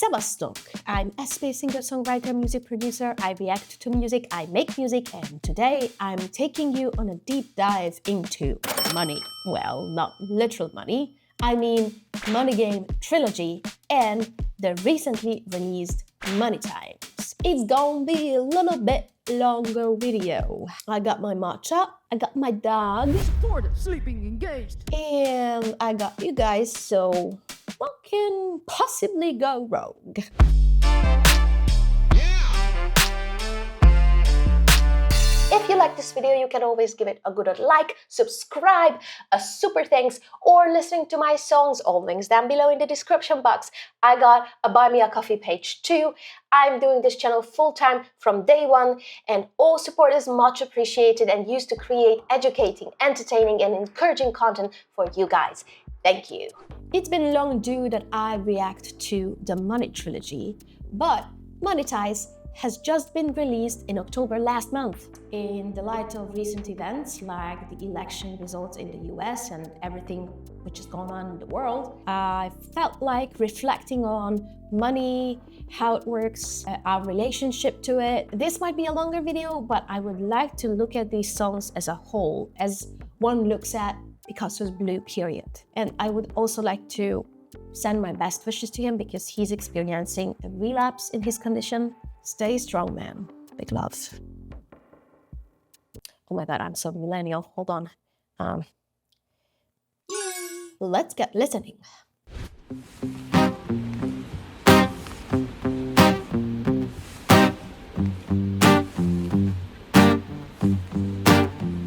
Sebastok. I'm SP singer-songwriter, music producer. I react to music, I make music, and today I'm taking you on a deep dive into money. Well, not literal money. I mean Money Game Trilogy and the recently released Money Times. It's gonna be a little bit longer video. I got my matcha, I got my dog, Supportive, sleeping, engaged, and I got you guys, so what can possibly go wrong? If you like this video, you can always give it a good like, subscribe, a super thanks, or listening to my songs, all links down below in the description box. I got a Buy Me a Coffee page too. I'm doing this channel full-time from day one, and all support is much appreciated and used to create educating, entertaining, and encouraging content for you guys. Thank you. It's been long due that I react to the Money Trilogy, but Monetize has just been released in October last month. In the light of recent events like the election results in the US and everything which is going on in the world, I felt like reflecting on money, how it works, our relationship to it. This might be a longer video, but I would like to look at these songs as a whole, as one looks at Picasso's Blue period. And I would also like to send my best wishes to him because he's experiencing a relapse in his condition. Stay strong, man. Big love. Oh my God, I'm so millennial. Hold on. Let's get listening.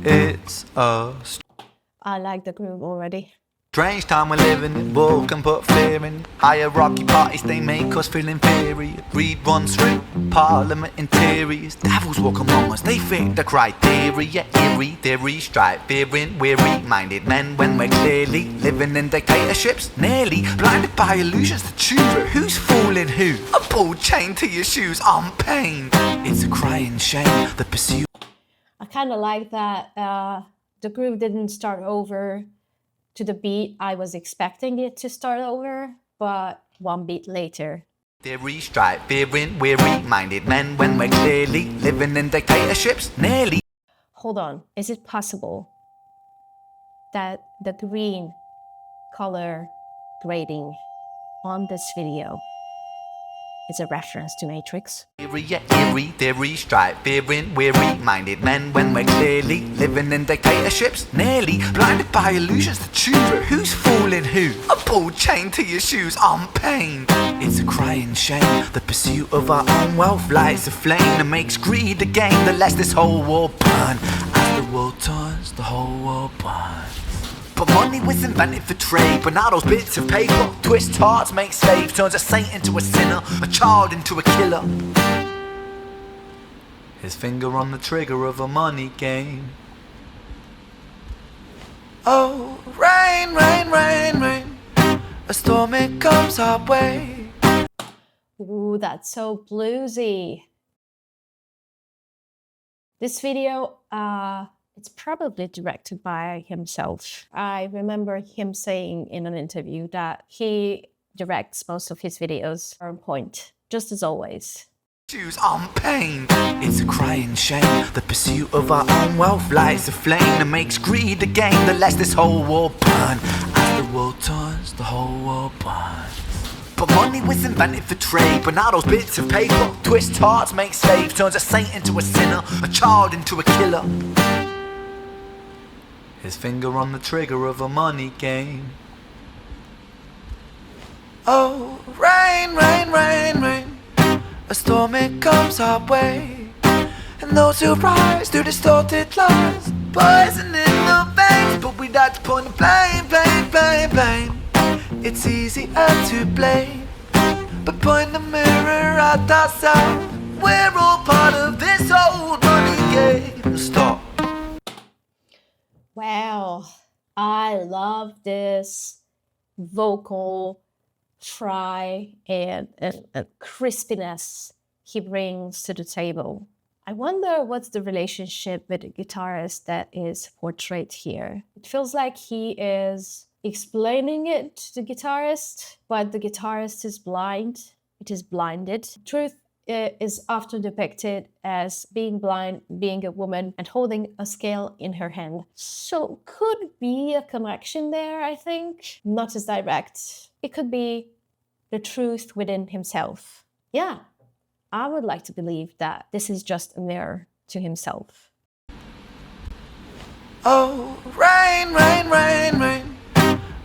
It's a I like the groove already. strange time we're living in. War can put fear in. Hierarchy parties, they make us feel inferior. Greed runs through parliament interiors. Devils walk among us, they fit the criteria. Eerie theory, strife, fearing weary-minded men when we're clearly living in dictatorships. Nearly blinded by illusions to choose who's fooling who. A ball chained to your shoes on pain. It's a crying shame, the pursuit. I kind of like that the groove didn't start over to the beat I was expecting it to start over, but one beat later. Theory, strife, fearing weary-minded men when we're clearly living in dictatorships. Nearly. Hold on, is it possible that the green color grading on this video is a reference to Matrix? Eerie theory, strife, fearing weary-minded men when we're clearly living in dictatorships. Nearly blinded by illusions to choose who's fooling who. A ball chained to your shoes on pain. It's a crying shame, the pursuit of our own wealth lights a flame that makes greed a game that lets this whole world burn. As the world turns, the whole world burns. But money was invented for trade, but now those bits of paper twist hearts, make slaves, turns a saint into a sinner, a child into a killer. His finger on the trigger of a money game. Oh, rain, rain, rain, rain, a storm it comes our way. Ooh, that's so bluesy. This video, it's probably directed by himself. I remember him saying in an interview that he directs most of his videos on point, just as always. Choose on pain. It's a crying shame, the pursuit of our own wealth lights a flame that makes greed a game that lets this whole world burn. As the world turns, the whole world burns. But money was invented for trade, but now those bits of paper twist hearts, make slaves, turns a saint into a sinner, a child into a killer. His finger on the trigger of a money game. Oh, rain, rain, rain, rain, a storm it comes our way. And those who rise through distorted lies, poison in the veins, but we like to point the blame, blame, blame, blame. It's easier to blame, but point the mirror at ourselves. We're all part of this old money game. Stop. Wow, I love this vocal fry and crispiness he brings to the table. I wonder what's the relationship with the guitarist that is portrayed here. It feels like he is explaining it to the guitarist, but the guitarist is blind. it is blinded. Truth is often depicted as being blind, being a woman, and holding a scale in her hand. So could be a connection there, I think. Not as direct. It could be the truth within himself. Yeah, I would like to believe that this is just a mirror to himself. Oh, rain, rain, rain, rain.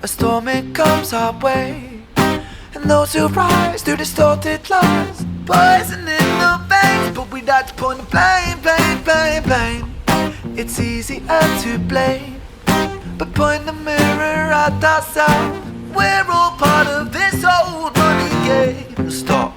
A storm it comes our way, and those who rise through distorted lies, poison in the veins. But we like to point the blame, blame, blame, blame. It's easier to blame, but point the mirror at ourselves. We're all part of this old money game. Stop.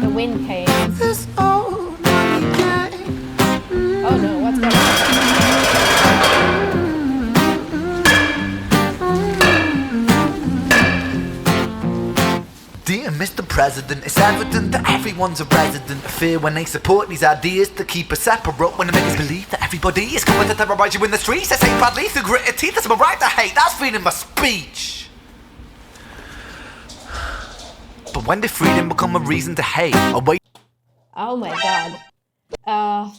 The wind came. This old money game. Oh no, what's going on? Dear Mr. President, it's evident that everyone's a resident of fear when they support these ideas to keep us separate. When they make us believe that everybody is coming to terrorize you in the streets. They say badly through gritted teeth. That's my right to hate. That's freedom of speech. But when did freedom become a reason to hate? Oh my god.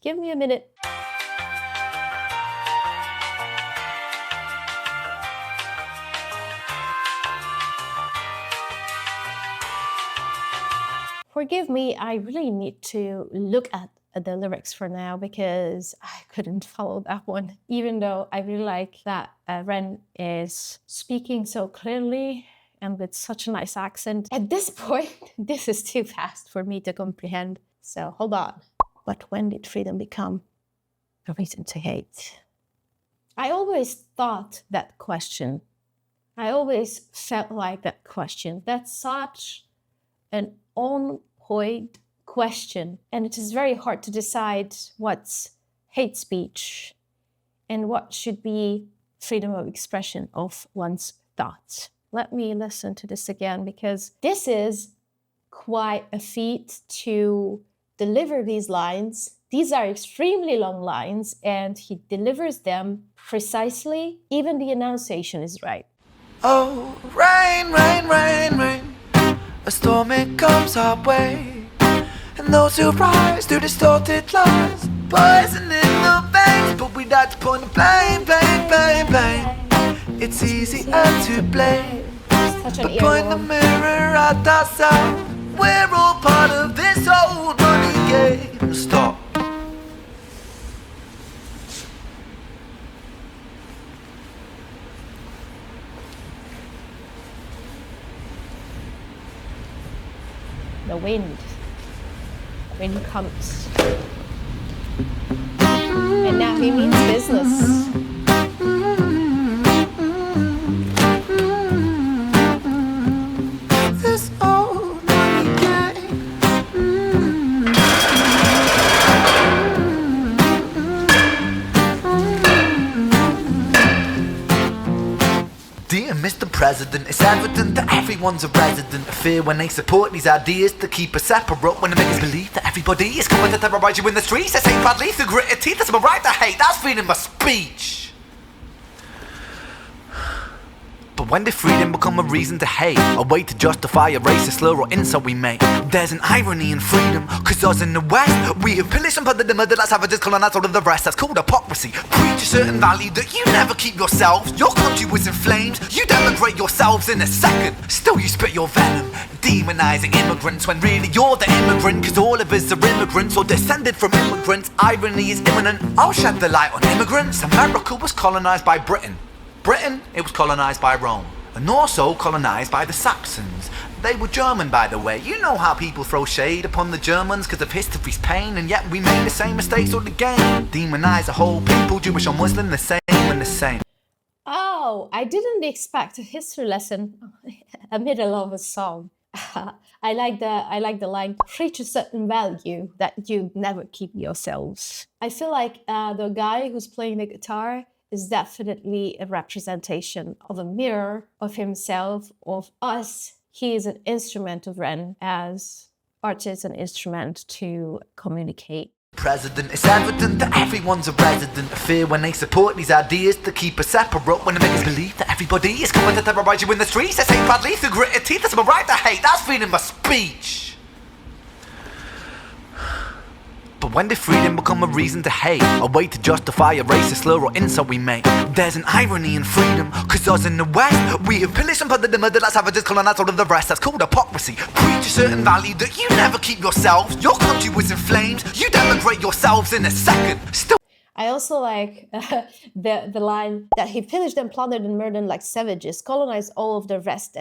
Give me a minute. Forgive me, I really need to look at the lyrics for now because I couldn't follow that one. Even though I really like that Ren is speaking so clearly and with such a nice accent. At this point, this is too fast for me to comprehend. So hold on. But when did freedom become a reason to hate? I always thought that question. I always felt like that question. That's such an on-point question, and it is very hard to decide what's hate speech and what should be freedom of expression of one's thoughts. Let me listen to this again because this is quite a feat to deliver these lines. These are extremely long lines and he delivers them precisely. Even the enunciation is right. Oh, rain, rain, rain, rain. A storm it comes our way, and those who rise through distorted lies, poison in the veins. But we like to point the blame, blame, blame, blame. It's easier to blame, Such an but point the earworm. mirror at ourselves. We're all part of this old money game. Stop. The wind. Wind comes. And now he means business. This old money game. Dear Mr. President, it's evident that everyone's a resident of fear when they support these ideas to keep us separate. When they make us believe that everybody is coming to terrorize you in the streets. They say badly through gritted teeth. That's my right to hate. That's freedom of speech. But when did freedom become a reason to hate? A way to justify a racist slur or insult we make? There's an irony in freedom, cause us in the West, we have pillaged and plundered and murdered like savages, colonized all of the rest. That's called hypocrisy. Preach a certain value that you never keep yourselves. Your country was in flames, you denigrate yourselves in a second. Still you spit your venom, demonizing immigrants when really you're the immigrant. Cause all of us are immigrants or descended from immigrants. Irony is imminent. I'll shed the light on immigrants. America was colonized by Britain. Britain, it was colonized by Rome, and also colonized by the Saxons. They were German, by the way. You know how people throw shade upon the Germans because of history's pain, and yet we made the same mistakes all again. Demonize a whole people, Jewish or Muslim, the same and the same. Oh, I didn't expect a history lesson in the middle of a song. I like the line, reach a certain value that you never keep yourselves. I feel like the guy who's playing the guitar is definitely a representation of a mirror of himself, of us. He is an instrument of Ren, as art is an instrument to communicate. President, it's evident that everyone's a resident of fear when they support these ideas to keep us separate, when they make us believe that everybody is coming to terrorize you in the streets. They say badly through gritted teeth, that's my right to hate, that's freedom of speech. But when did freedom become a reason to hate? A way to justify a racist slur or insult we make? There's an irony in freedom, cause us in the West, we have pillaged and plundered the murder that savages colonized all of the rest. That's called hypocrisy. Preach a certain value that you never keep yourselves. Your country was in flames, you denigrate yourselves in a second. Still I also like the line that he pillaged and plundered and murdered like savages, colonized all of the rest.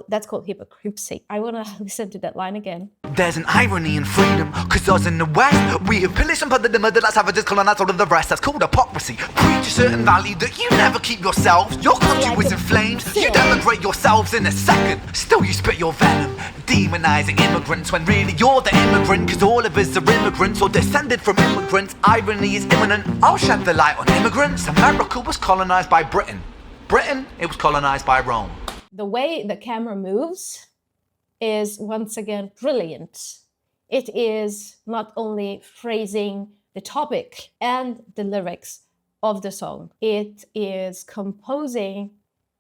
That's called hypocrisy. I want to listen to that line again. There's an irony in freedom, cause us in the West, we have pillaged and plundered the murder that savages colonized all of the rest. That's called hypocrisy. Preach a certain value that you never keep yourselves. Your country was in flames, you denigrate yourselves in a second. Still you spit your venom, demonizing immigrants when really you're the immigrant, cause all of us are immigrants or descended from immigrants. Irony is imminent. I'll shed the light on immigrants. America was colonized by Britain. Britain, it was colonized by Rome. The way the camera moves is once again brilliant. It is not only phrasing the topic and the lyrics of the song, it is composing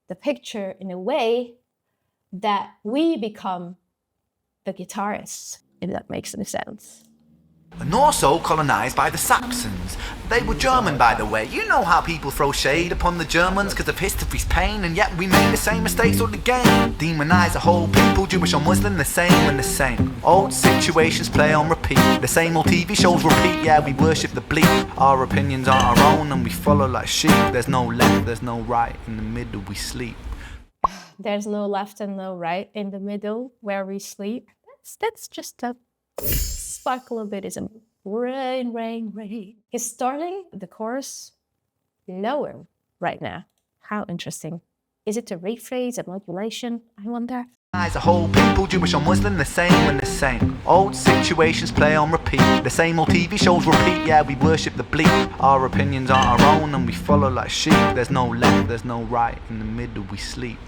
the picture in a way that we become the guitarists, if that makes any sense. And also colonized by the Saxons. They were German, by the way. You know how people throw shade upon the Germans because of history's pain, and yet we made the same mistakes all again. Demonize a whole people, Jewish or Muslim, the same and the same. Old situations play on repeat. The same old TV shows repeat. Yeah, we worship the bleak. Our opinions are our own and we follow like sheep. There's no left, there's no right. In the middle we sleep. There's no left and no right in the middle where we sleep. That's just a sparkle of Buddhism. Rain, rain, rain. He's starting the chorus lower right now. How interesting. Is it a rephrase, a modulation? I wonder. As a whole people, Jewish or Muslim, the same and the same. Old situations play on repeat. The same old TV shows repeat. Yeah, we worship the bleak. Our opinions are our own and we follow like sheep. There's no left, there's no right. In the middle we sleep.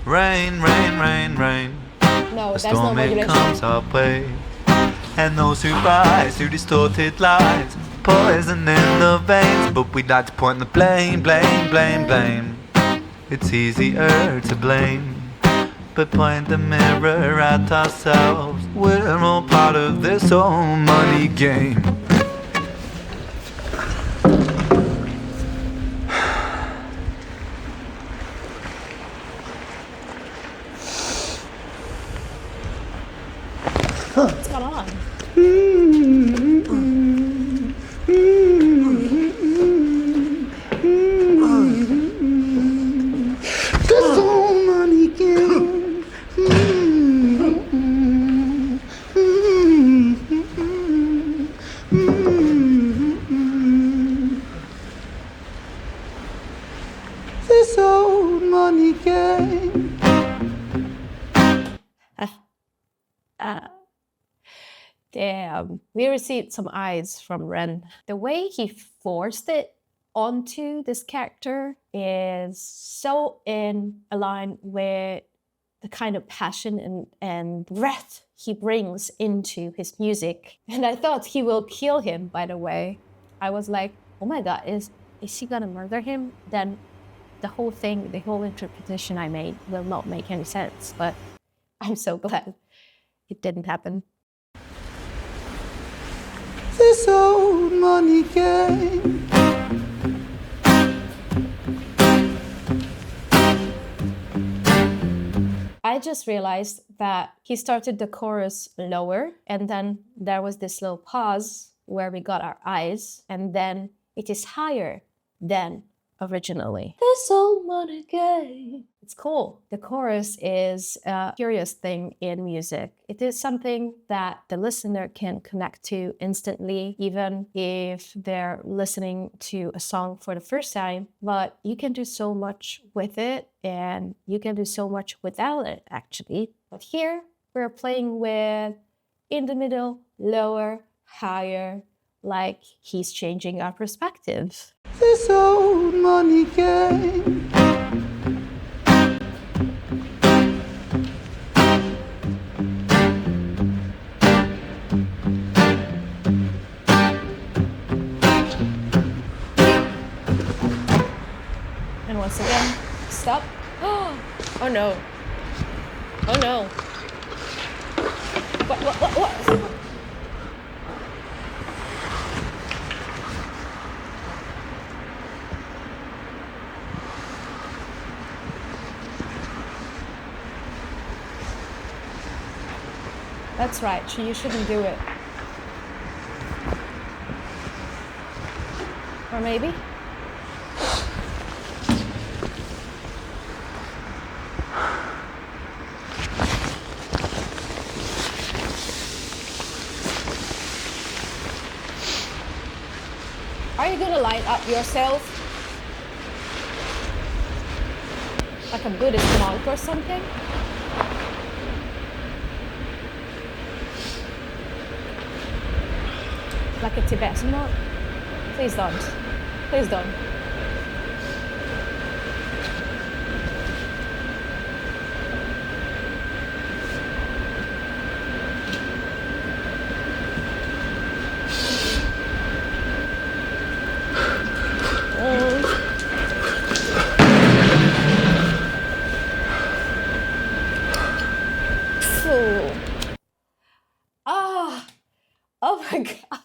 Rain, rain, rain, rain. No, A there's no storm it modulation. comes our way. And those who rise through distorted lies, poison in the veins. But we'd like to point the blame, blame, blame, blame. It's easier to blame, but point the mirror at ourselves. We're all part of this whole money game. What's going on? This whole money game. This old money game. Damn. We received some eyes from Ren. The way he forced it onto this character is so in line with the kind of passion and breath he brings into his music. And I thought he will kill him, by the way. I was like, oh my god, is he gonna murder him? Then the whole thing, the whole interpretation I made will not make any sense. But I'm so glad it didn't happen. This old money game. I just realized that he started the chorus lower, and then there was this little pause where we got our eyes, and then it is higher than originally. This old money game. It's cool. The chorus is a curious thing in music. It is something that the listener can connect to instantly, even if they're listening to a song for the first time. But you can do so much with it, and you can do so much without it, actually. But here, We're playing with in the middle, lower, higher, like he's changing our perspective. This old money game. And once again, stop. Oh no. Oh no. What? That's right, you shouldn't do it. Or maybe? Are you gonna light up yourself? Like a Buddhist monk or something? Like a Tibetan monk? Please don't. Please don't. Oh my God.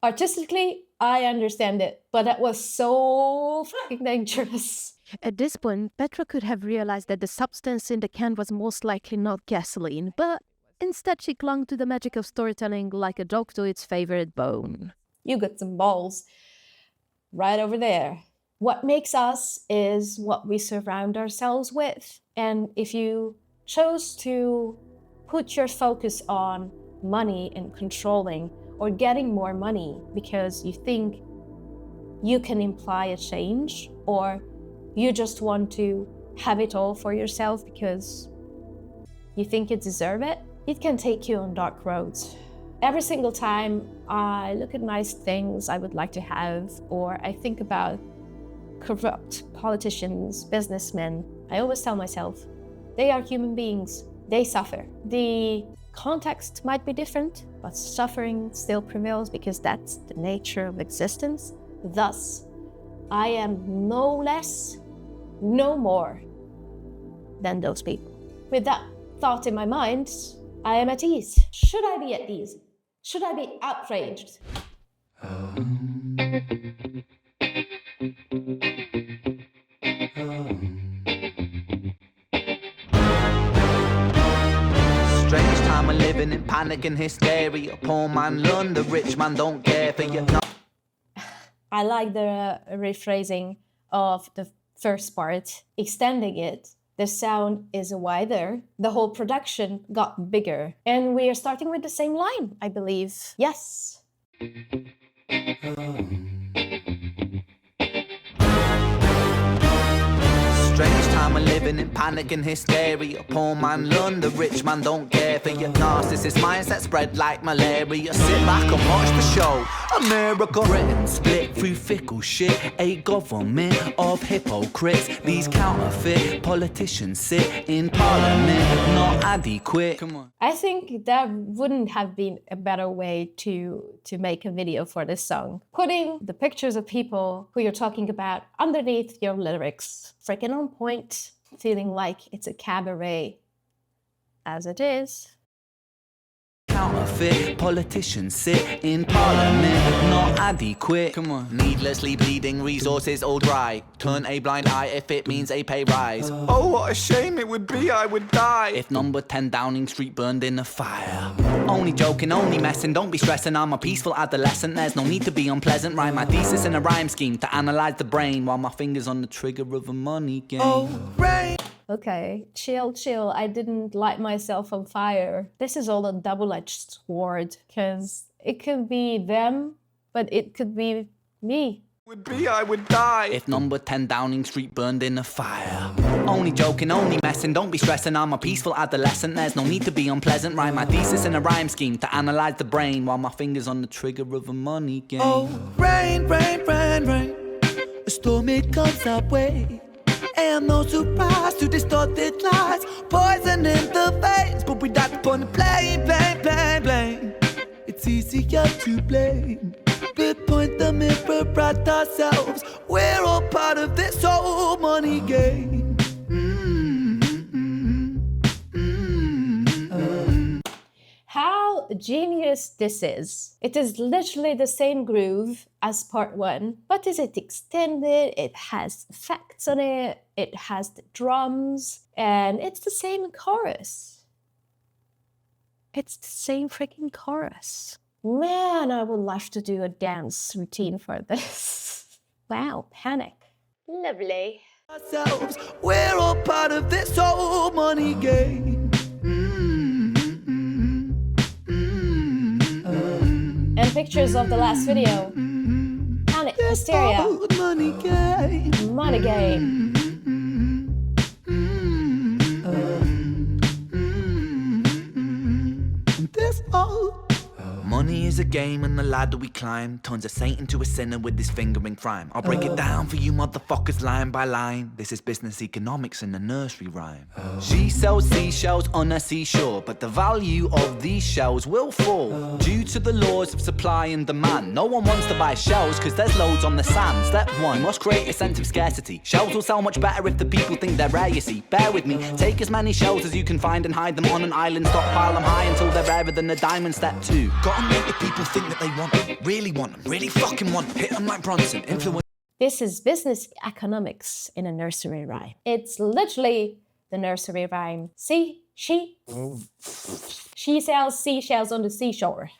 Artistically, I understand it, but that was so fucking dangerous. At this point, Petra could have realized that the substance in the can was most likely not gasoline, but instead she clung to the magic of storytelling like a dog to its favorite bone. You got some balls right over there. What makes us is what we surround ourselves with. And if you chose to put your focus on money and controlling or getting more money because you think you can imply a change, or you just want to have it all for yourself because you think you deserve it, it can take you on dark roads. Every single time I look at nice things I would like to have, or I think about corrupt politicians, businessmen, I always tell myself, they are human beings, they suffer. The context might be different, but suffering still prevails because that's the nature of existence. Thus, I am no less, no more than those people. With that thought in my mind, I am at ease. Should I be at ease? Should I be outraged? Strange time of living in panic and hysteria. Poor man learn, the rich man don't care for you. I like the rephrasing of the first part, extending it. The sound is wider, the whole production got bigger, and we are starting with the same line, I believe. Yes. Strange time of living in panic and hysteria. Poor man learn, the rich man don't care for your narcissist mindset spread like malaria. Sit back and watch the show. America, Britain split through fickle shit. A government of hypocrites. These counterfeit politicians sit in parliament, not adequate. Come on. I think that wouldn't have been a better way to make a video for this song. Putting the pictures of people who you're talking about underneath your lyrics. Freaking on point. Feeling like it's a cabaret. As it is. Counterfeit politicians sit in parliament, not adequate. Come on. Needlessly bleeding resources all dry. Turn a blind eye if it means a pay rise. Oh, what a shame it would be, I would die if number 10 Downing Street burned in a fire. Only joking, only messing, don't be stressing. I'm a peaceful adolescent, there's no need to be unpleasant. Write my thesis in a rhyme scheme to analyze the brain while my fingers on the trigger of a money game. Oh, rain. Okay, chill. I didn't light myself on fire. This is all a double-edged sword, because it could be them, but it could be me. Would be I would die if number 10 Downing Street burned in a fire. Only joking, only messing, don't be stressing. I'm a peaceful adolescent, there's no need to be unpleasant. Write my thesis in a rhyme scheme to analyze the brain while my fingers on the trigger of a money game. Oh, rain, rain, rain, rain, a storm it comes our way. And no surprise to distorted lies, poison in the veins, but we died upon the blame, blame, blame, blame. It's easier to blame. We point the mirror at ourselves. We're all part of this whole money game. How genius this is. It is literally the same groove as part one, but is it extended? It has effects on it, it has the drums, and it's the same chorus. It's the same freaking chorus. Man, I would love to do a dance routine for this. Wow, panic. Lovely. Ourselves, we're all part of this whole money game. And pictures of the last video. Panic, hysteria. Money game. Money game. This all. Money is a game and the ladder we climb turns a saint into a sinner with his fingering crime. I'll break it down for you motherfuckers line by line. This is business economics in a nursery rhyme. She sells seashells on a seashore, but the value of these shells will fall due to the laws of supply and demand. No one wants to buy shells because there's loads on the sand. Step one, you must create a sense of scarcity. Shells will sell much better if the people think they're rare, you see. Bear with me, take as many shells as you can find and hide them on an island. Stockpile them high until they're rarer than a diamond. Step two, gotta make the people think that they want them, really fucking want them. Hit them like Bronson, influence. This is business economics in a nursery rhyme. It's literally the nursery rhyme. See, she sells seashells on the seashore.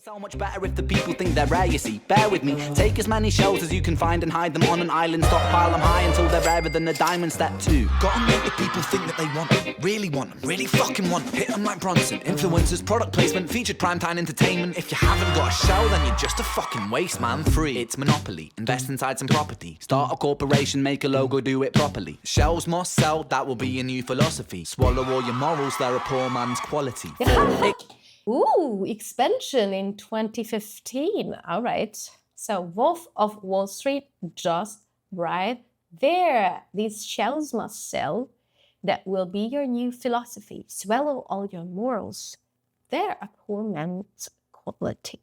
So much better if the people think they're rare, you see. Bear with me, take as many shells as you can find and hide them on an island. Stockpile them high until they're rarer than a diamond. Step two, gotta make the people think that they want them, really fucking want them. Hit them like Bronson, influencers, product placement, featured primetime entertainment. If you haven't got a shell, then you're just a fucking waste man. Free, it's monopoly, invest inside some property. Start a corporation, make a logo, do it properly. Shells must sell, that will be your new philosophy. Swallow all your morals, they're a poor man's quality. Ooh, expansion in 2015. All right. So Wolf of Wall Street, just right there. These shells must sell. That will be your new philosophy. Swallow all your morals. They're a poor man's quality.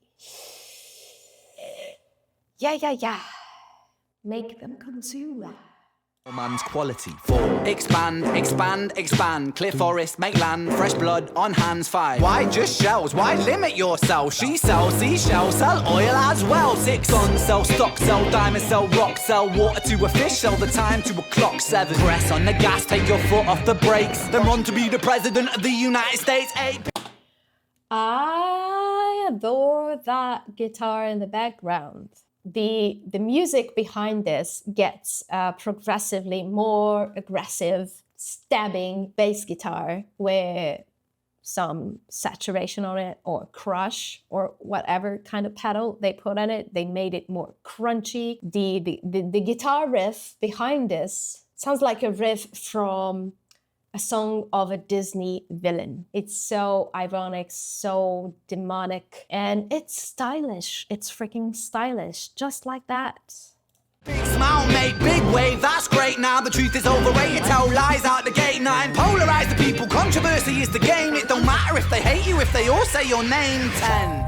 Yeah. Make them consume. Man's quality. 4. Expand. Clear forest, make land, fresh blood on hands. 5. Why just shells? Why limit yourself? She sells seashells, sell oil as well. 6. Guns, sell stock, sell diamonds, sell rock, sell water to a fish, sell the time to a clock. 7. Press on the gas, take your foot off the brakes, then run to be the president of the United States. 8. I adore that guitar in the background. The music behind this gets progressively more aggressive, stabbing bass guitar with some saturation on it, or crush, or whatever kind of pedal they put on it. They made it more crunchy. The guitar riff behind this sounds like a riff from a song of a Disney villain. It's so ironic, so demonic, and it's stylish. It's freaking stylish, just like that. Big smile, make big wave, that's great. Now the truth is overrated, tell lies out the gate. 9. Polarize the people, controversy is the game. It don't matter if they hate you, if they all say your name. 10.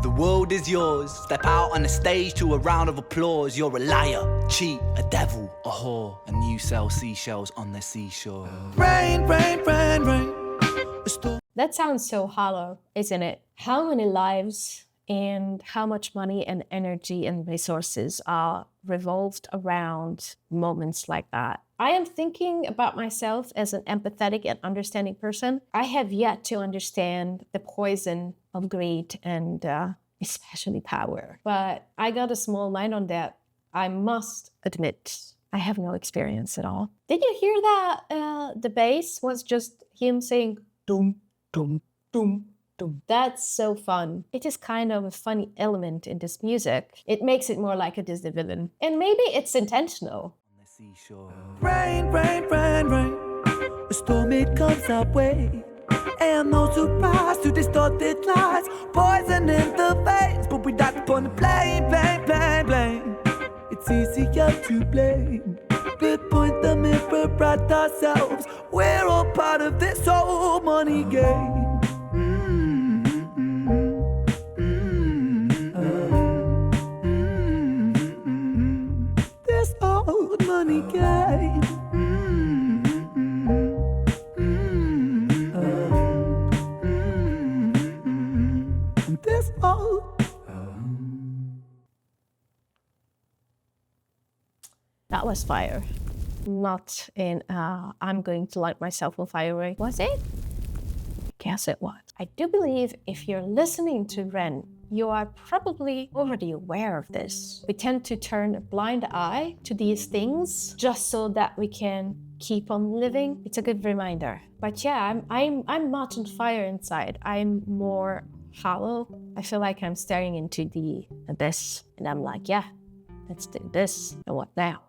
The world is yours. Step out on the stage to a round of applause. You're a liar, cheat, a devil, a whore, and you sell seashells on the seashore. Rain. That sounds so hollow, isn't it? How many lives and how much money and energy and resources are revolved around moments like that? I am thinking about myself as an empathetic and understanding person. I have yet to understand the poison of greed and especially power. But I got a small mind on that. I must admit, I have no experience at all. Did you hear that? The bass was just him saying, dum, dum, dum, That's so fun. It is kind of a funny element in this music. It makes it more like a Disney villain. And maybe it's intentional. Rain, rain, rain, rain. A storm, it comes our way. And no surprise to distorted lies. Poison in the veins, but we don't upon the blame, blame, blame, blame. It's easier to blame, but point the mirror at ourselves. We're all part of this whole money game. This old money game. This old. That was fire. Not in I'm going to light myself on fire way. Was it? Guess it was. I do believe if you're listening to Ren, you are probably already aware of this. We tend to turn a blind eye to these things just so that we can keep on living. It's a good reminder. But yeah, I'm not on fire inside. I'm more hollow. I feel like I'm staring into the abyss, and I'm like, yeah, let's do this. And what now?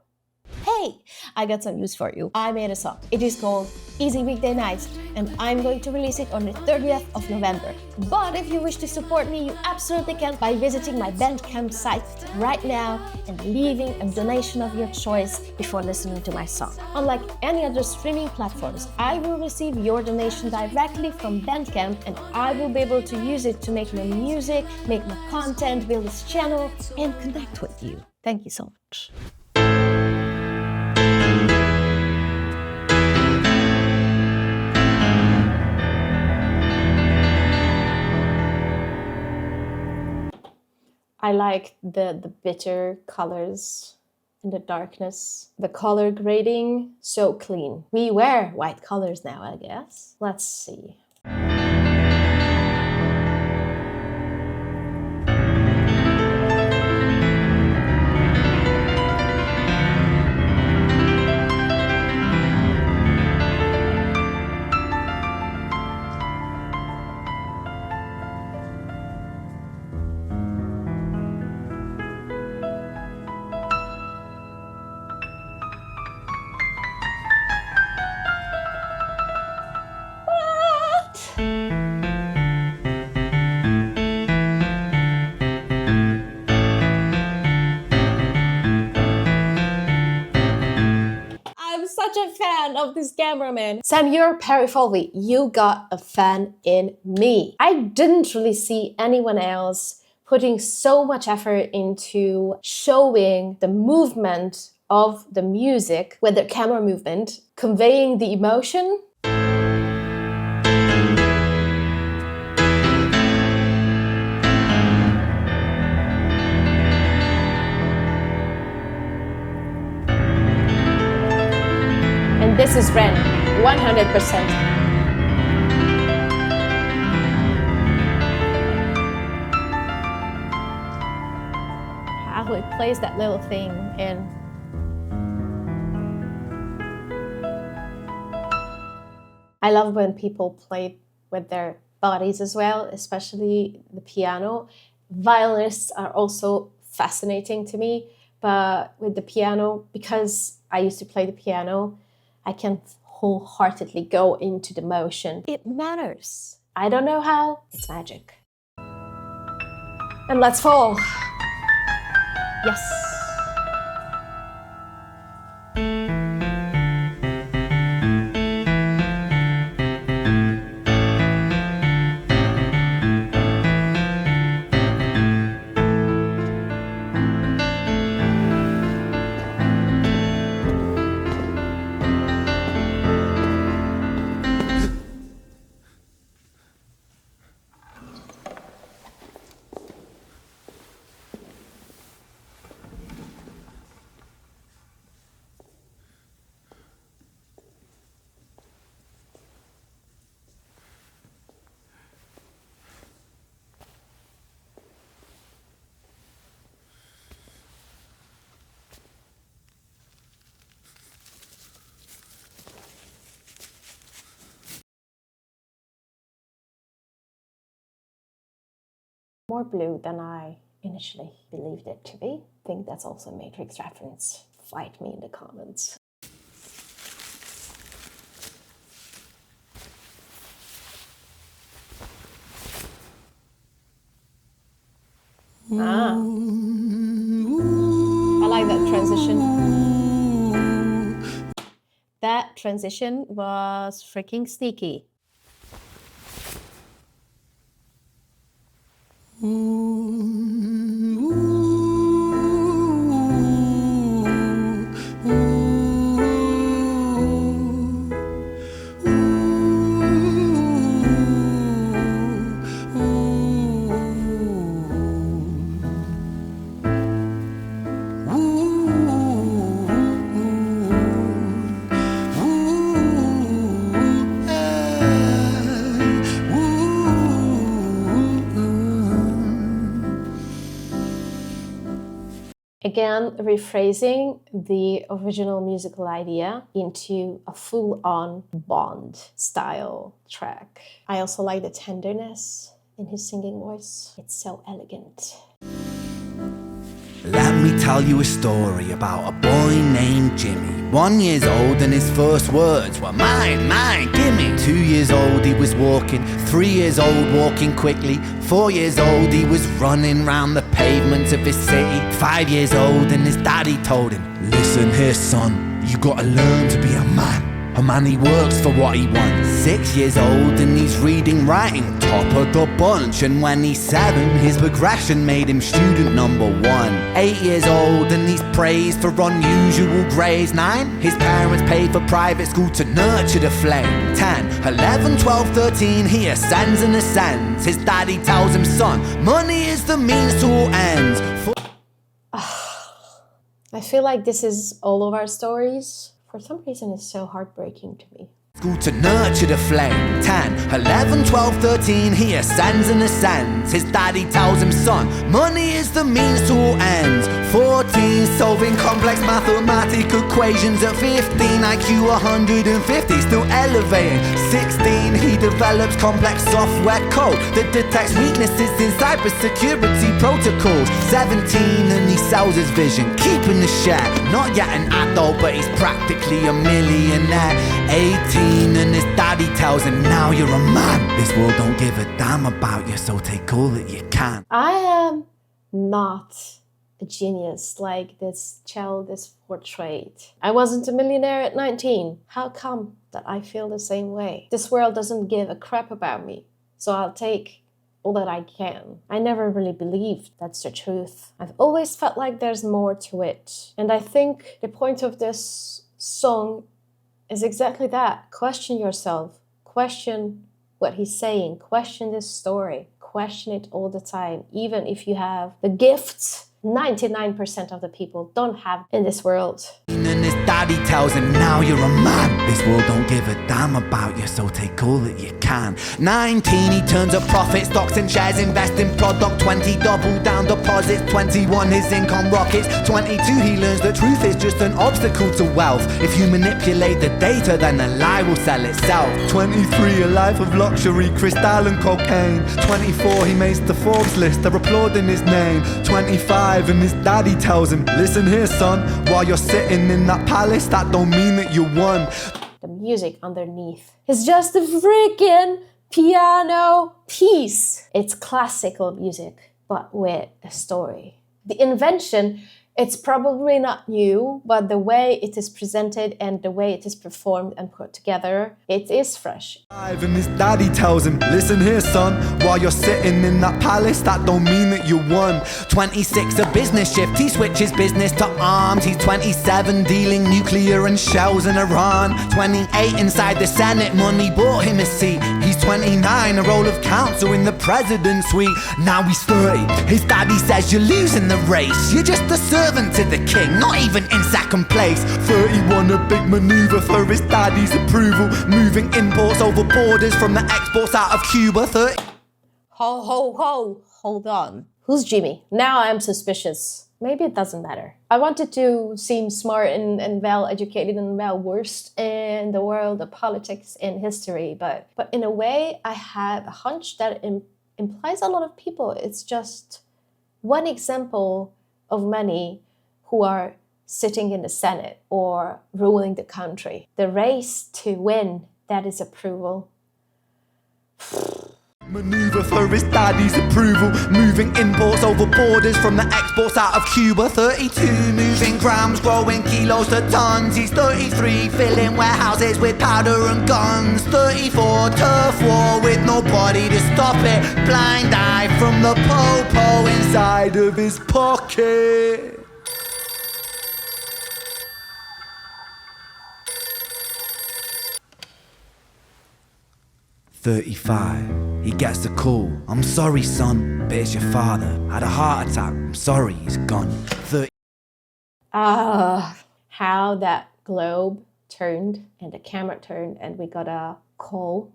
Hey, I got some news for you. I made a song. It is called Easy Weekday Nights, and I'm going to release it on the 30th of November. But if you wish to support me, you absolutely can by visiting my Bandcamp site right now and leaving a donation of your choice before listening to my song. Unlike any other streaming platforms, I will receive your donation directly from Bandcamp, and I will be able to use it to make my music, make my content, build this channel, and connect with you. Thank you so much. I like the bitter colors in the darkness. The color grading, so clean. We wear white colors now, I guess. Let's see. Such a fan of this cameraman. Senor Perifolvi, you got a fan in me. I didn't really see anyone else putting so much effort into showing the movement of the music with their camera movement, conveying the emotion. This is Ren, 100%. How it plays that little thing in. I love when people play with their bodies as well, especially the piano. Violinists are also fascinating to me, but with the piano, because I used to play the piano, I can wholeheartedly go into the motion. It matters. I don't know how, it's magic. And let's fall. Yes. More blue than I initially believed it to be. I think that's also a Matrix reference. Fight me in the comments. Ah. I like that transition. That transition was freaking sneaky. Again, rephrasing the original musical idea into a full-on Bond style track. I also like the tenderness in his singing voice. It's so elegant. Let me tell you a story about a boy named Jimmy. 1 year old and his first words were mine, mine, gimme. 2 years old he was walking, 3 years old walking quickly. 4 years old he was running round the pavements of his city. 5 years old and his daddy told him, listen here son, you gotta learn to be a man. A man, he works for what he wants. 6 years old and he's reading, writing, top of the bunch. And when he's 7, his progression made him student number 1. 8 years old and he's praised for unusual grades. 9, his parents paid for private school to nurture the flame. 10, 11, 12, 13, he ascends and ascends. His daddy tells him, son, money is the means to all ends. I feel like this is all of our stories. For some reason, it's so heartbreaking to me. School to nurture the flame. 10, 11, 12, 13, he ascends and ascends. His daddy tells him, son, money is the means to all ends. 14, solving complex mathematical equations. At 15, IQ 150, still elevating. 16, he develops complex software code that detects weaknesses in cybersecurity protocols. 17, and he sells his vision, keeping the share. Not yet an adult, but he's practically a millionaire. 18, and his daddy tells him, now you're a man. This world don't give a damn about you, so take all that you can. I am not a genius like this child is portrayed. I wasn't a millionaire at 19. How come that I feel the same way? This world doesn't give a crap about me, so I'll take all that I can. I never really believed that's the truth. I've always felt like there's more to it. And I think the point of this song is exactly that. Question yourself. Question what he's saying. Question this story. Question it all the time. Even if you have the gifts 99% of the people don't have in this world. And his daddy tells him, now you're a man. This world don't give a damn about you, so take all that you can. 19, he turns a profit, stocks and shares, invest in product. 20, double down deposits. 21, his income rockets. 22, he learns the truth is just an obstacle to wealth. If you manipulate the data, then a lie will sell itself. 23, a life of luxury, crystal and cocaine. 24, he makes the Forbes list, they're applauding his name. 25, and his daddy tells him, listen here son, while you're sitting in that palace, that don't mean that you won. The music underneath is just a freaking piano piece. It's classical music, but with a story. The invention, it's probably not new, but the way it is presented and the way it is performed and put together, it is fresh. And his daddy tells him, listen here son, while you're sitting in that palace, that don't mean that you won. 26, a business shift, he switches business to arms. He's 27, dealing nuclear and shells in Iran. 28, inside the Senate, money bought him a seat. He's 29, a role of counsel in the president's suite. Now he's 30, his daddy says you're losing the race. You're just a servant to the king, not even in second place. 31, a big maneuver for his daddy's approval, moving imports over borders from the exports out of Cuba. 30. Hold on. Who's Jimmy? Now I'm suspicious. Maybe it doesn't matter. I wanted to seem smart and well-educated and well-versed in the world of politics and history, but in a way, I have a hunch that implies a lot of people. It's just one example of many who are sitting in the Senate or ruling the country. The race to win, that is approval. Maneuver for his daddy's approval. Moving imports over borders from the exports out of Cuba. 32 moving grams, growing kilos to tons. He's 33, filling warehouses with powder and guns. 34, turf war with nobody to stop it. Blind eye from the po-po inside of his pocket. "35, he gets the call. I'm sorry, son, but it's your father. Had a heart attack. I'm sorry, he's gone." How that globe turned and the camera turned and we got a call.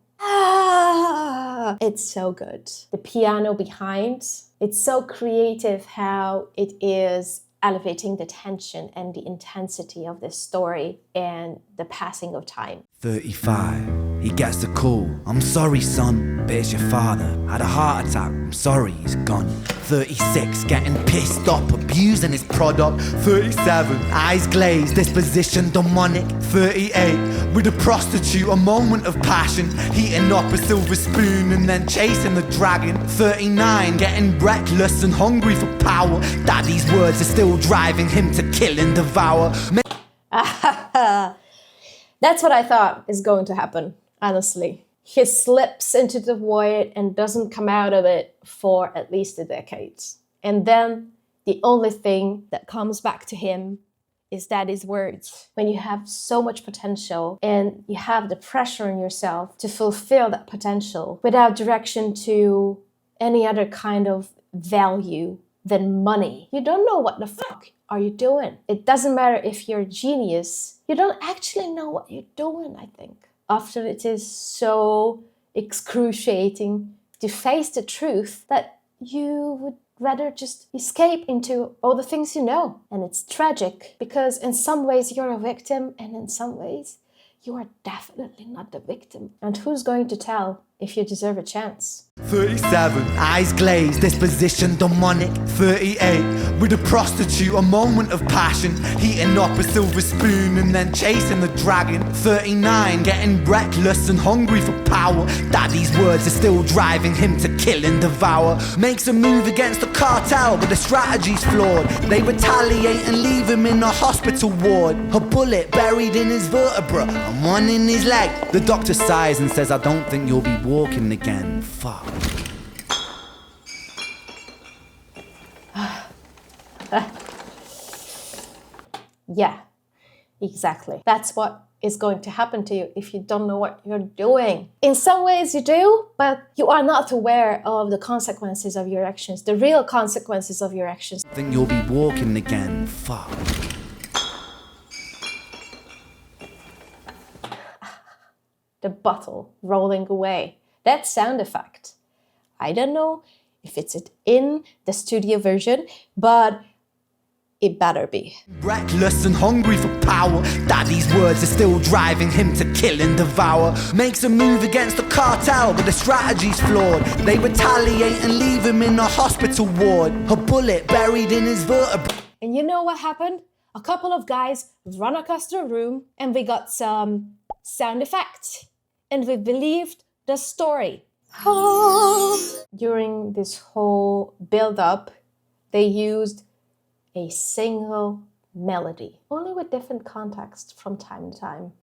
It's so good. The piano behind, it's so creative how it is elevating the tension and the intensity of this story and the passing of time. 35, he gets the call. "I'm sorry, son, but it's your father. Had a heart attack. I'm sorry, he's gone." 36, getting pissed up, abusing his product. 37, eyes glazed, disposition demonic. 38, with a prostitute, a moment of passion, heating up a silver spoon and then chasing the dragon. 39, getting reckless and hungry for power. Daddy's words are still driving him to kill and devour. That's what I thought is going to happen, honestly. He slips into the void and doesn't come out of it for at least a decade. And then the only thing that comes back to him is Daddy's words. When you have so much potential and you have the pressure on yourself to fulfill that potential without direction to any other kind of value than money, you don't know what the fuck are you doing. It doesn't matter if you're a genius, you don't actually know what you're doing, I think. Often it is so excruciating to face the truth that you would rather just escape into all the things you know. And it's tragic because in some ways you're a victim and in some ways you are definitely not the victim. And who's going to tell if you deserve a chance? 37, eyes glazed, disposition demonic. 38, with a prostitute, a moment of passion, heating up a silver spoon and then chasing the dragon. 39, getting reckless and hungry for power. Daddy's words are still driving him to kill and devour. Makes a move against the cartel, but the strategy's flawed. They retaliate and leave him in a hospital ward. A bullet buried in his vertebra and one in his leg. The doctor sighs and says, "I don't think you'll be walking again." Fuck. Yeah, exactly. That's what is going to happen to you if you don't know what you're doing. In some ways you do, but you are not aware of the consequences of your actions, the real consequences of your actions. Think you'll be walking again. Fuck. The bottle rolling away. That sound effect. I don't know if it's in the studio version, but it better be. Reckless and hungry for power. Daddy's words are still driving him to kill and devour. Makes a move against the cartel, but the strategy's flawed. They retaliate and leave him in a hospital ward. A bullet buried in his vertebra. And you know what happened? A couple of guys run across the room and we got some sound effects. And we believed the story. During this whole build-up, they used a single melody, only with different context from time to time.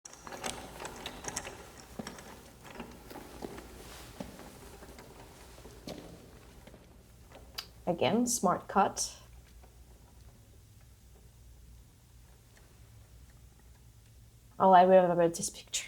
Again, smart cut. Oh, I remember this picture.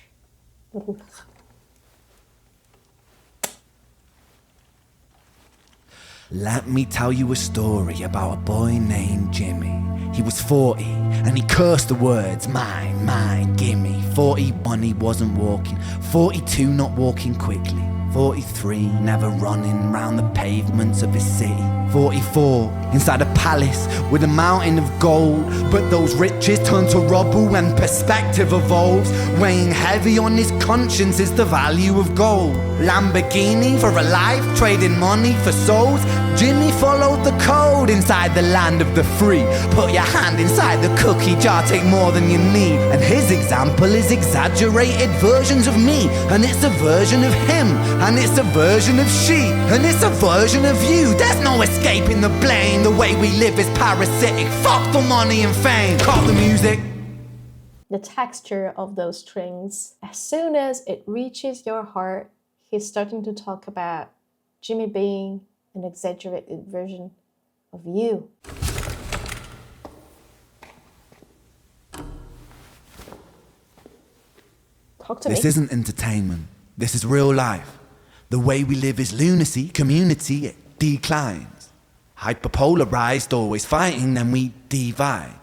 Let me tell you a story about a boy named Jimmy. He was 40 and he cursed the words, mine, mine, gimme. 41 he wasn't walking, 42 not walking quickly, 43, never running round the pavements of his city. 44, inside a palace with a mountain of gold. But those riches turn to rubble when perspective evolves. Weighing heavy on his conscience is the value of gold. Lamborghini for a life, trading money for souls. Jimmy followed the code inside the land of the free. Put your hand inside the cookie jar, take more than you need. And his example is exaggerated versions of me. And it's a version of him, and it's a version of she, and it's a version of you. There's no escaping the blame. The way we live is parasitic. Fuck the money and fame. Cut the music. The texture of those strings, as soon as it reaches your heart, he's starting to talk about Jimmy being an exaggerated version of you. Talk to me. This isn't entertainment. This is real life. The way we live is lunacy. Community, it declines. Hyperpolarized, always fighting, then we divide.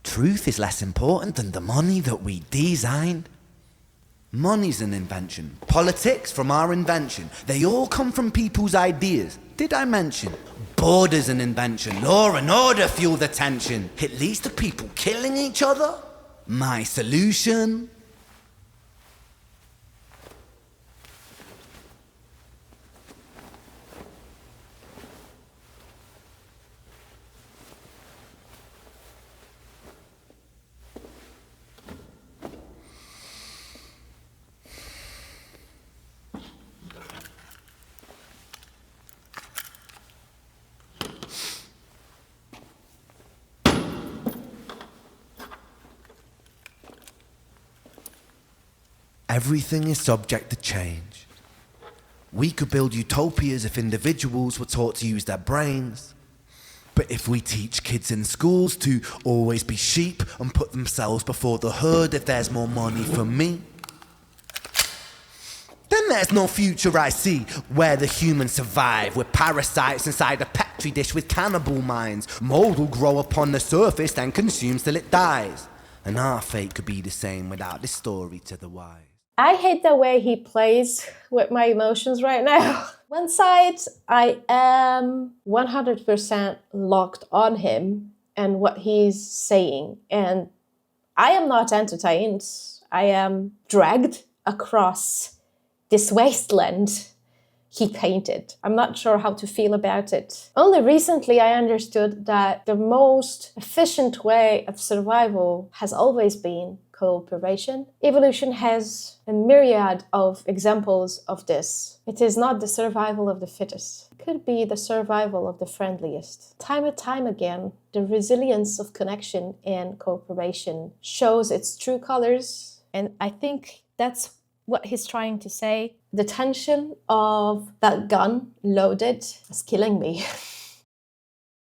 Truth is less important than the money that we designed. Money's an invention. Politics from our invention. They all come from people's ideas. Did I mention? Border's an invention. Law and order fuel the tension. It leads to people killing each other. My solution? Everything is subject to change. We could build utopias if individuals were taught to use their brains. But if we teach kids in schools to always be sheep and put themselves before the herd if there's more money for me, then there's no future I see where the humans survive. We're parasites inside a petri dish with cannibal minds. Mold will grow upon the surface and consumes till it dies. And our fate could be the same without this story to the wise. I hate the way he plays with my emotions right now. One side, I am 100% locked on him and what he's saying. And I am not entertained. I am dragged across this wasteland he painted. I'm not sure how to feel about it. Only recently I understood that the most efficient way of survival has always been cooperation. Evolution has a myriad of examples of this. It is not the survival of the fittest. It could be the survival of the friendliest. Time and time again, the resilience of connection and cooperation shows its true colors. And I think that's what he's trying to say. The tension of that gun loaded is killing me.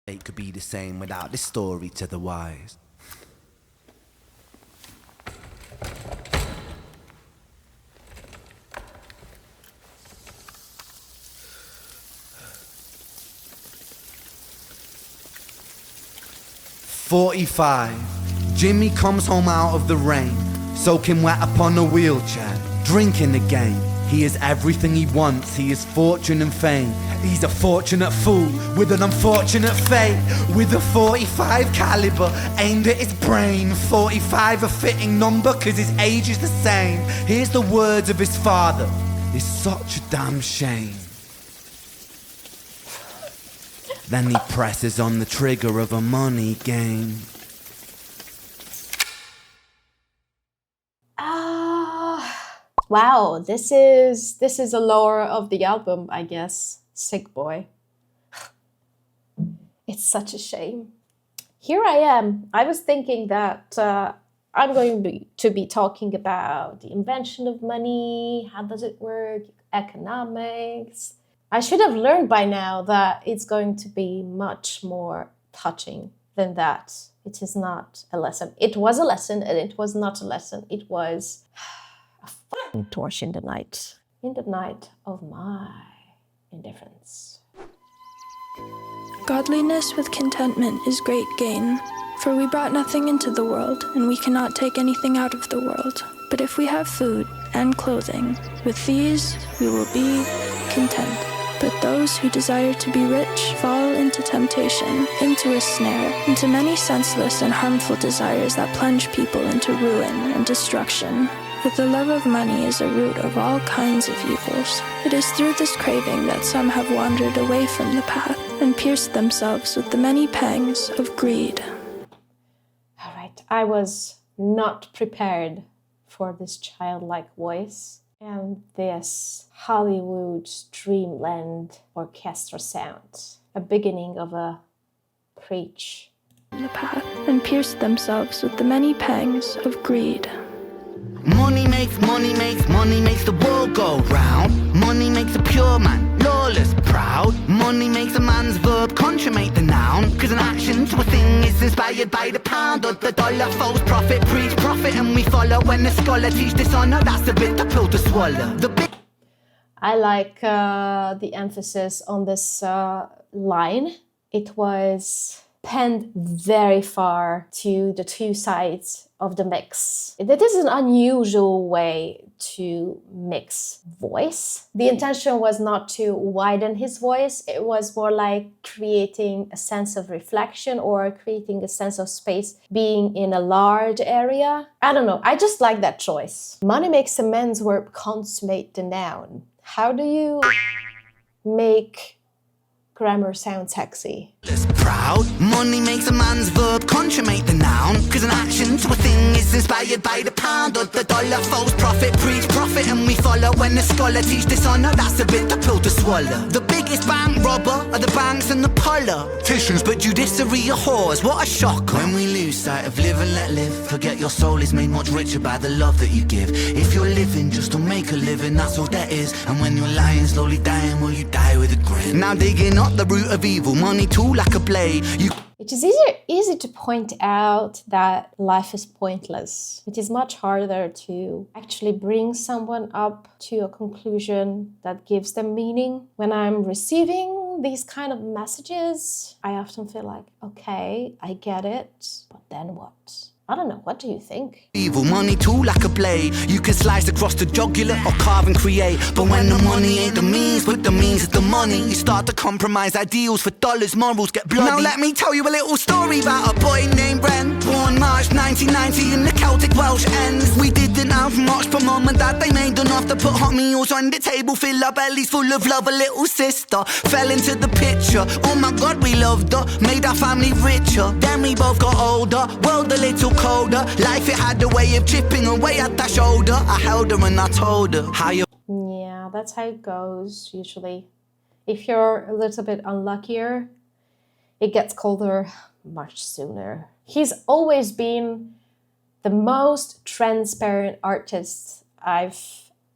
It could be the same without this story to the wise. "45. Jimmy comes home out of the rain, soaking wet upon a wheelchair, drinking again. He is everything he wants, he is fortune and fame. He's a fortunate fool with an unfortunate fate. With a 45 caliber aimed at his brain. 45 a fitting number cause his age is the same. Here's the words of his father, it's such a damn shame. Then he presses on the trigger of a money game. Wow, this is the lore of the album, I guess. Sick Boy. It's such a shame. Here I am. I was thinking that I'm going to be talking about the invention of money, how does it work, economics. I should have learned by now that it's going to be much more touching than that. It is not a lesson. It was a lesson and it was not a lesson. It was a fucking torch in the night of my indifference. Godliness with contentment is great gain, for we brought nothing into the world, and we cannot take anything out of the world. But if we have food and clothing, with these we will be content. But those who desire to be rich fall into temptation, into a snare, into many senseless and harmful desires that plunge people into ruin and destruction. For the love of money is a root of all kinds of evils. It is through this craving that some have wandered away from the path and pierced themselves with the many pangs of greed. All right, I was not prepared for this childlike voice and this Hollywood dreamland orchestra sound. A beginning of a preach. The path and pierced themselves with the many pangs of greed. Money makes the world go round. Money makes a pure man lawless, proud. Money makes a man's verb consummate the noun. Cause an action to a thing is inspired by the pound or the dollar. False prophet, preach profit and we follow. When the scholar teach dishonor, that's a bit the pill to swallow. I like the emphasis on this line. It was penned very far to the two sides of the mix. That is an unusual way to mix voice. The intention was not to widen his voice. It was more like creating a sense of reflection or creating a sense of space being in a large area. I don't know. I just like that choice. Money makes a man's verb consummate the noun. How do you make grammar sound sexy? Proud. Money makes a man's verb consummate the noun. Cause an action to a thing is inspired by the pound or the dollar. False prophet, preach profit and we follow. When the scholar teach dishonor, that's a bit the pill to swallow. The biggest bank robber are the banks and the politicians, but judiciary are whores. What a shock. When we lose sight of live and let live, forget your soul is made much richer by the love that you give. If you're living just to make a living, that's all that is. And when you're lying, slowly dying, will you die with a grin? Now digging up the root of evil, money too like a blade. It is easy to point out that life is pointless. It is much harder to actually bring someone up to a conclusion that gives them meaning. When I'm receiving these kind of messages, I often feel like, okay, I get it, but then what? I don't know, what do you think? Evil money too like a blade. You can slice across the jugular or carve and create. But when the money ain't the means, but the means is the money, you start to compromise ideals for dollars, morals get bloody. Now let me tell you a little story about a boy named Bren. Born March 1990 in the Celtic Welsh ends. We didn't have much, but mum and dad, they made enough to put hot meals on the table, fill our bellies full of love. A little sister fell into the picture. Oh my God, we loved her, made our family richer. Then we both got older, world a little colder. Life, it had a way of chipping away at that shoulder. I held her and I told her how you... Yeah, that's how it goes usually. If you're a little bit unluckier, it gets colder much sooner. He's always been the most transparent artist I've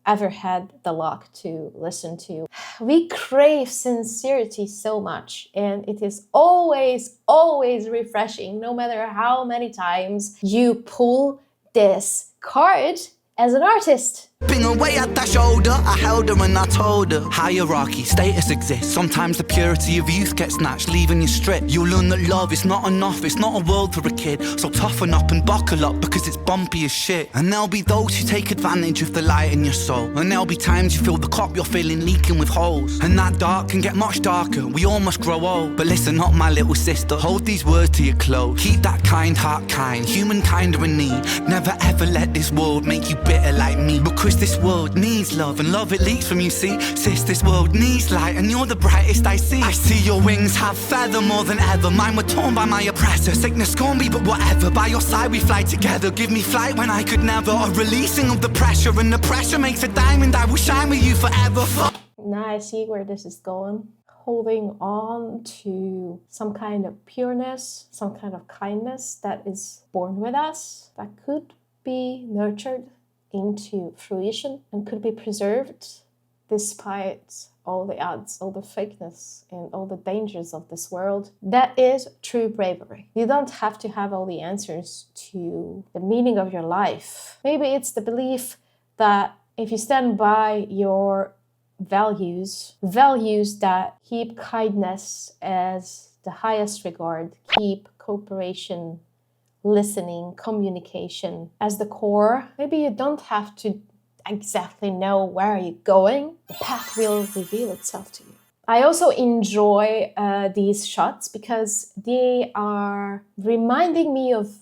ever had the luck to listen to. We crave sincerity so much, and it is always, always refreshing, no matter how many times you pull this card as an artist. Bing away at that shoulder, I held her and I told her. Hierarchy, status exists. Sometimes the purity of youth gets snatched, leaving you stripped. You'll learn that love is not enough, it's not a world for a kid. So toughen up and buckle up, because it's bumpy as shit. And there'll be those who take advantage of the light in your soul. And there'll be times you feel the cup you're filling leaking with holes. And that dark can get much darker, we all must grow old. But listen up, my little sister, hold these words to your close. Keep that kind heart kind, humankind are in need. Never ever let this world make you bitter like me. Because this world needs love, and love it leaks from you, see. Sis, this world needs light, and you're the brightest I see. I see your wings have feather more than ever. Mine were torn by my oppressor. Sickness scorn me, but whatever. By your side we fly together. Give me flight when I could never. A releasing of the pressure, and the pressure makes a diamond. I will shine with you forever. Now I see where this is going. Holding on to some kind of pureness, some kind of kindness that is born with us, that could be nurtured into fruition and could be preserved despite all the odds, all the fakeness, and all the dangers of this world. That is true bravery. You don't have to have all the answers to the meaning of your life. Maybe it's the belief that if you stand by your values that keep kindness as the highest regard, keep cooperation listening, communication as the core. Maybe you don't have to exactly know where you're going. The path will reveal itself to you. I also enjoy these shots because they are reminding me of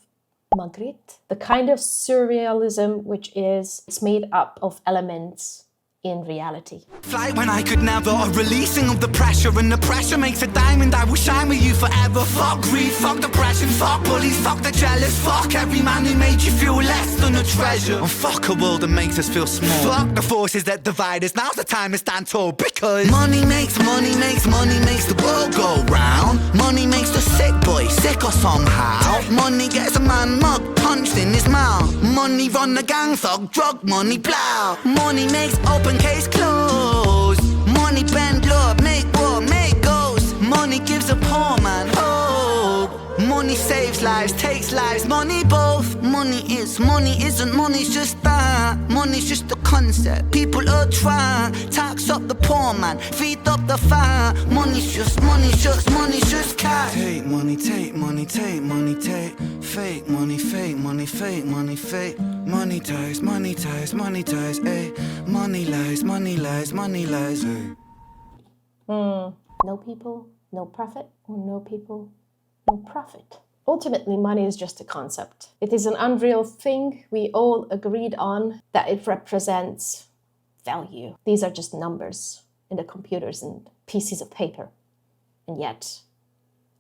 Magritte, the kind of surrealism which is it's made up of elements in reality. Fly when I could never, a releasing of the pressure, and the pressure makes a diamond. I will shine with you forever. Fuck greed, fuck depression, fuck bullies, fuck the jealous, fuck every man who made you feel less than a treasure, and fuck a world that makes us feel small. Fuck the forces that divide us. Now's the time to stand tall, because money makes the world go round. Money makes the sick boy sicker somehow. Money gets a man mug punched in his mouth. Money run the gang, thug, drug money, plow. Money makes open case close. Money bend love, make war, make ghosts. Money gives a poor man hope. Money saves lives, takes lives, money both. Money isn't, money's just that. Money's just a concept, people are trying. Tax up the poor man, feed up the fire. Money's just cash. Take money, take money, take money, take. Fake money, fake money, fake money, fake. Money ties, money ties, money ties, eh. Money lies, money lies, money lies, eh. No people, no profit, or no people, no profit. Ultimately, money is just a concept. It is an unreal thing. We all agreed on that it represents value. These are just numbers in the computers and pieces of paper. And yet,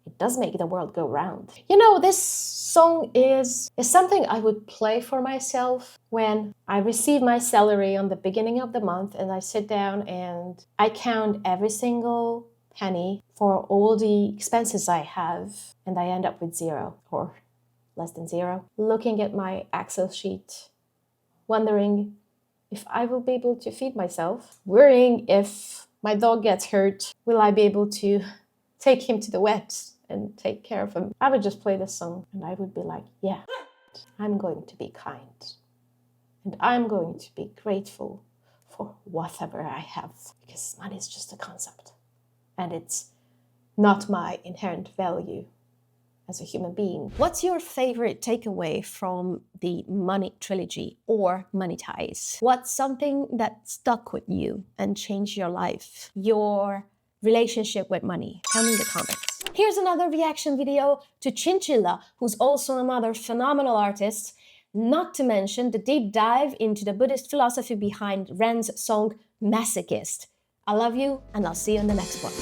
it does make the world go round. You know, this song is something I would play for myself when I receive my salary on the beginning of the month and I sit down and I count every single penny for all the expenses I have, and I end up with zero or less than zero. Looking at my Excel sheet, wondering if I will be able to feed myself, worrying if my dog gets hurt, will I be able to take him to the vet and take care of him? I would just play this song and I would be like, yeah, I'm going to be kind. And I'm going to be grateful for whatever I have, because money is just a concept. And it's not my inherent value as a human being. What's your favorite takeaway from the Money Trilogy or Money Ties? What's something that stuck with you and changed your life? Your relationship with money? Tell me in the comments. Here's another reaction video to Chinchilla, who's also another phenomenal artist. Not to mention the deep dive into the Buddhist philosophy behind Ren's song Masochist. I love you, and I'll see you in the next one.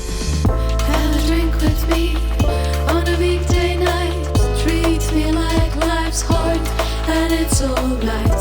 Have a drink with me on a weekday night. Treat me like life's hard and it's alright.